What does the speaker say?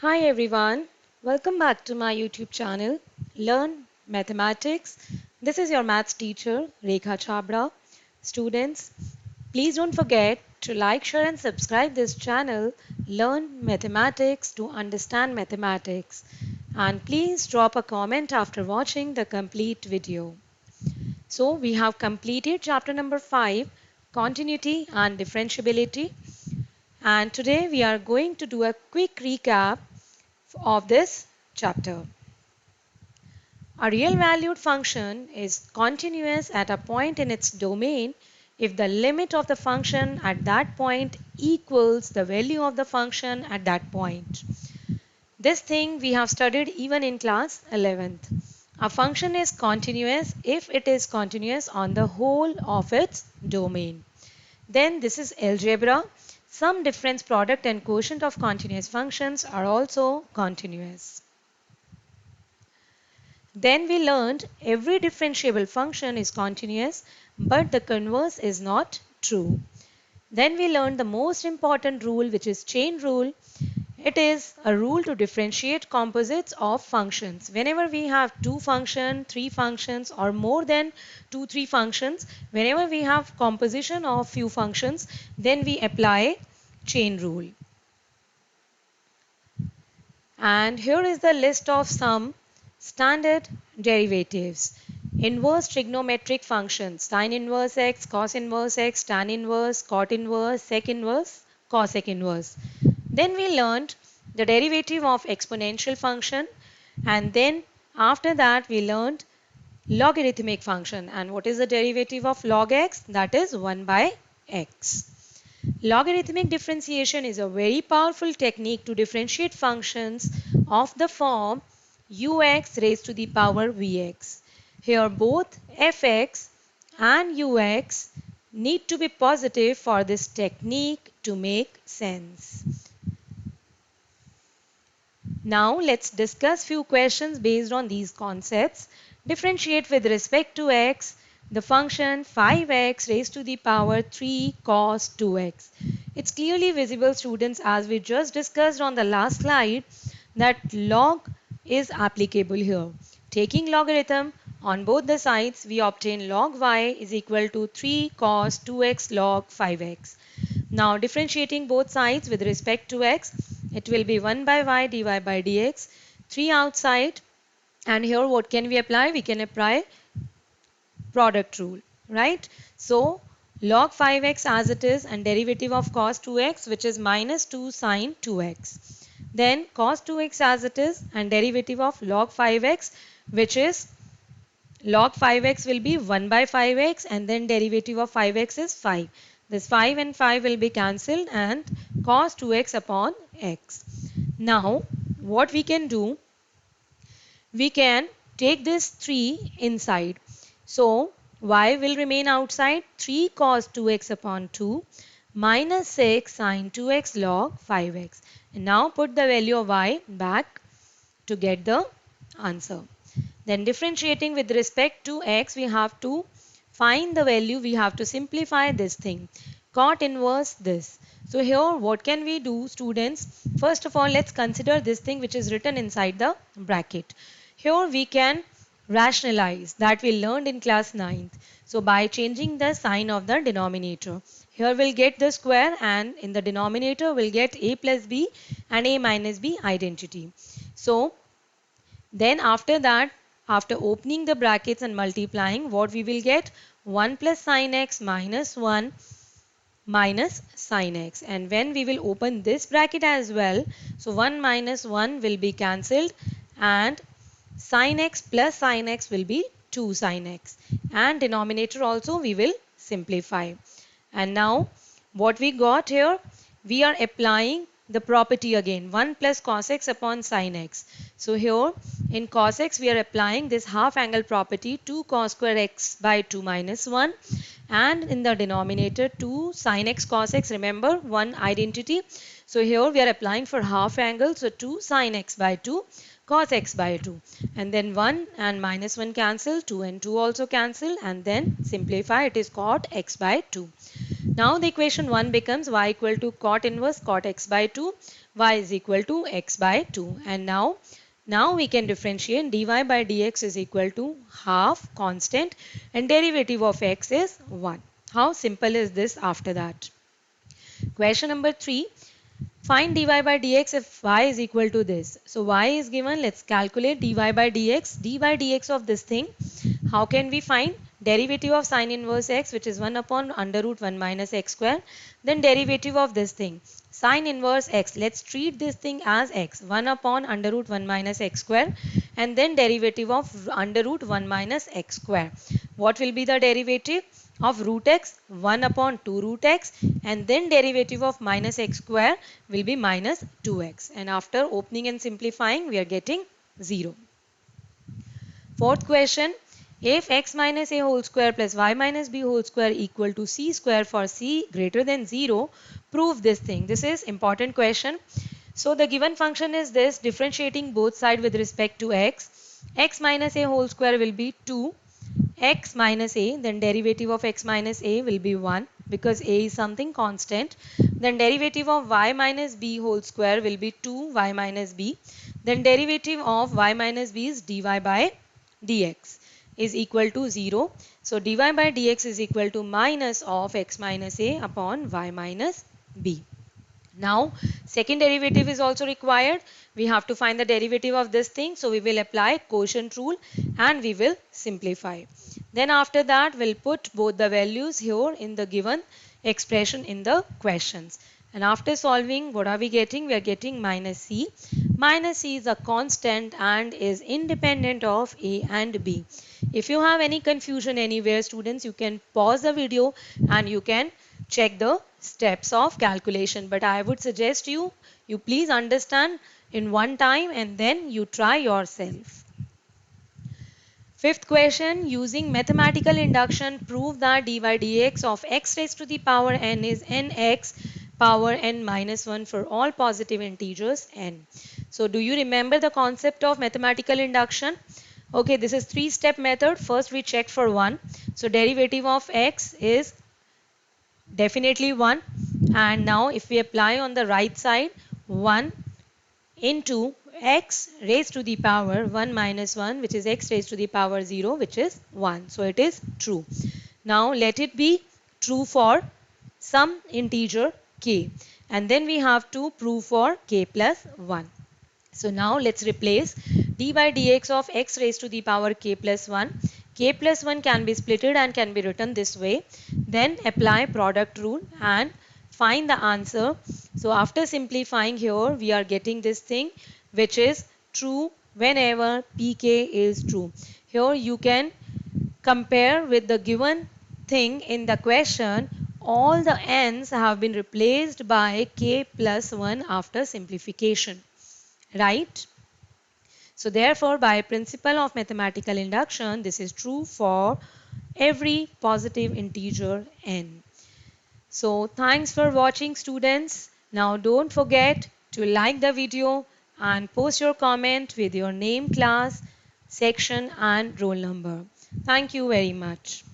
Hi everyone, welcome back to my YouTube channel, Learn Mathematics. This is your maths teacher, Rekha Chabra. Students, please don't forget to like, share and subscribe this channel, Learn Mathematics to understand mathematics. And please drop a comment after watching the complete video. So we have completed chapter number 5, Continuity and Differentiability. And today we are going to do a quick recap of this chapter. A real valued function is continuous at a point in its domain if the limit of the function at that point equals the value of the function at that point. This thing we have studied even in class 11th. A function is continuous if it is continuous on the whole of its domain. Then this is algebra. Some difference product and quotient of continuous functions are also continuous. Then we learned every differentiable function is continuous, but the converse is not true. Then we learned the most important rule, which is chain rule. It is a rule to differentiate composites of functions. Whenever we have two functions, three functions, or more than two, three functions, whenever we have composition of few functions, then we apply chain rule. And here is the list of some standard derivatives. Inverse trigonometric functions, sine inverse x, cos inverse x, tan inverse, cot inverse, sec inverse, cosec inverse. Then we learned the derivative of exponential function, and then after that we learned logarithmic function. And what is the derivative of log x? That is 1 by x. Logarithmic differentiation is a very powerful technique to differentiate functions of the form ux raised to the power vx. Here both fx and ux need to be positive for this technique to make sense. Now let's discuss few questions based on these concepts. Differentiate with respect to x the function 5x raised to the power 3 cos 2x. It's clearly visible, students, as we just discussed on the last slide, that log is applicable here. Taking logarithm on both the sides, we obtain log y is equal to 3 cos 2x log 5x. Now differentiating both sides with respect to x, it will be 1 by y dy by dx, 3 outside, and here what can we apply? We can apply product rule, right? So log 5x as it is, and derivative of cos 2x, which is minus 2 sine 2x. Then cos 2x as it is, and derivative of log 5x, which is log 5x will be 1 by 5x, and then derivative of 5x is 5. This 5 and 5 will be cancelled, and cos 2x upon x. Now what we can do, we can take this 3 inside. So y will remain outside, 3 cos 2x upon 2 minus 6 sine 2x log 5x. And now put the value of y back to get the answer. Then differentiating with respect to x, we have to find the value, we have to simplify this thing. Cot inverse this. So here what can we do, students? First of all, let's consider this thing which is written inside the bracket. Here we can rationalize that we learned in class 9th. So by changing the sign of the denominator, here we'll get the square, and in the denominator we'll get a plus b and a minus b identity. So then after that, after opening the brackets and multiplying, what we will get? 1 plus sine x minus 1 minus sine x. And when we will open this bracket as well, so 1 minus 1 will be cancelled, and sine x plus sine x will be 2 sine x. And denominator also we will simplify. And now what we got here? We are applying the property again, 1 plus cos x upon sin x. So here in cos x we are applying this half angle property, 2 cos square x by 2 minus 1, and in the denominator 2 sin x cos x, remember one identity. So here we are applying for half angle, so 2 sin x by 2 cos x by 2, and then 1 and minus 1 cancel, 2 and 2 also cancel, and then simplify, it is cot x by 2. Now the equation 1 becomes y equal to cot inverse cot x by 2. y is equal to x by 2. And now we can differentiate. Dy by dx is equal to half constant and derivative of x is 1. How simple is this after that? Question number 3. Find dy by dx if y is equal to this. So y is given. Let's calculate dy by dx. dy by dx of this thing. How can we find? Derivative of sine inverse x, which is 1 upon under root 1 minus x square. Then derivative of this thing. Sine inverse x. Let's treat this thing as x. 1 upon under root 1 minus x square. And then derivative of under root 1 minus x square. What will be the derivative? Of root x, 1 upon 2 root x, and then derivative of minus x square will be minus 2x, and after opening and simplifying we are getting 0. Fourth question, if x minus a whole square plus y minus b whole square equal to c square for c greater than 0, prove this thing. This is important question. So the given function is this, differentiating both sides with respect to x. X minus a whole square will be 2 x minus a, then derivative of x minus a will be 1 because a is something constant. Then derivative of y minus b whole square will be 2 y minus b. Then derivative of y minus b is dy by dx is equal to 0. So dy by dx is equal to minus of x minus a upon y minus b. Now second derivative is also required. We have to find the derivative of this thing. So we will apply quotient rule and we will simplify. Then after that we'll put both the values here in the given expression in the questions. And after solving, what are we getting? We are getting minus c. Minus c is a constant and is independent of a and b. If you have any confusion anywhere, students, you can pause the video and you can check the steps of calculation. But I would suggest you please understand in one time and then you try yourself. Fifth question, using mathematical induction, prove that dy dx of x raised to the power n is nx power n minus 1 for all positive integers n. So do you remember the concept of mathematical induction? Okay, this is three-step method. First we check for 1. So derivative of x is definitely 1, and now if we apply on the right side 1 into x raised to the power 1 minus 1, which is x raised to the power 0, which is 1. So it is true. Now let it be true for some integer k, and then we have to prove for k plus 1. So now let's replace d by dx of x raised to the power k plus 1. K plus 1 can be splitted and can be written this way. Then apply product rule and find the answer. So after simplifying here, we are getting this thing which is true whenever pk is true. Here you can compare with the given thing in the question. All the n's have been replaced by k plus 1 after simplification, right? So therefore, by principle of mathematical induction, this is true for every positive integer n. So thanks for watching, students. Now don't forget to like the video and post your comment with your name, class, section and roll number. Thank you very much.